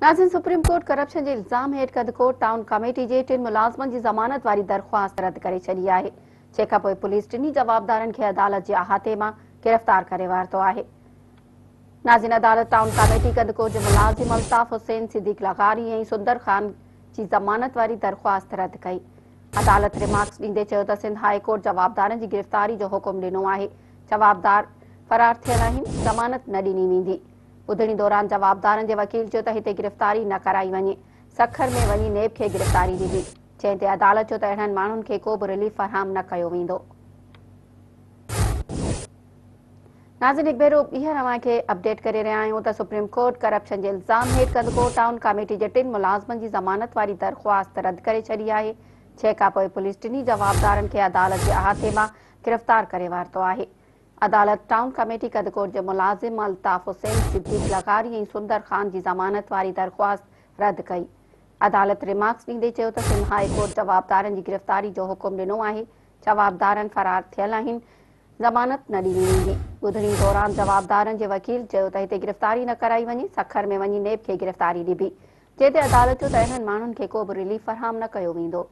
नाज़रीन, supreme court corruption के इल्ज़ाम हेठि कदकोट टाउन कमेटी जे 3 मुलाज़मनि जी ज़मानत वारी दरख़्वास्त रद्द करे छॾी आहे। जंहिंखां पोइ पुलिस 3 जवाबदारनि खे अदालत जे अहाते मां गिरफ़्तार करे वरितो आहे। नाज़रीन, अदालत टाउन कमेटी कदकोट जे मुलाज़िम अल्ताफ़ हुसैन, सिद्दीक़ लगारी ऐं सुंदर खान जी ज़मानत वारी दरख़्वास्त रद्द कई। अदालत रिमार्क्स ॾींदे चयो त सिंध हाई कोर्ट जवाबदारनि जी गिरफ़्तारी जो हुकुम ॾिनो आहे। जवाबदार फ़रार थियल आहिनि, ज़मानत न ॾिनी वेंदी। ॿुधणी दौरान जवाबदारनि जे वकील चयो त हिते गिरफ़्तारी न कराई वञे। सखर में वञी नेब खे गिरफ़्तारी ॾिनी। जंहिं ते अदालत चयो त अहिड़नि माण्हुनि खे को बि रिलीफ फराहम न कयो वेंदो। नाज़रीन, हिकु भेरो ॿीहर अव्हांखे अपडेट करे रहिया आहियूं त सुप्रीम कोर्ट करप्शन जे इल्ज़ाम हेठि कदकोट टाउन कमेटी जे 3 मुलाज़मनि जी ज़मानत वारी दरख़्वास्त रद्द करे छॾी आहे। जंहिंखां पोइ पुलिस 3 जवाबदारनि खे अदालत जे अहाते मां गिरफ़्तार करे वरितो आहे। अदालत टाउन कमेटी कदकोट जे मुलाज़िम अल्ताफ़ हुसैन, सिद्दीक़ लगारी ऐं सुंदर खान जी ज़मानत वारी दरख़्वास्त रद्द कई। अदालत रिमार्क्स ॾींदे चयो त सिंध हाई कोर्ट जवाबदारनि जी गिरफ़्तारी जो हुकुम ॾिनो आहे। जवाबदारनि फ़रार थियल आहिनि, ज़मानत न ॾिनी वेंदी। ॿुधणी दौरान जवाबदारनि जे वकील चयो त हिते गिरफ़्तारी न कराई वञे। सखर में वञी नेब खे गिरफ़्तारी ॾिबी। जंहिं ते अदालत चयो त अहिड़नि माण्हुनि खे को बि रिलीफ फराहम न कयो वेंदो।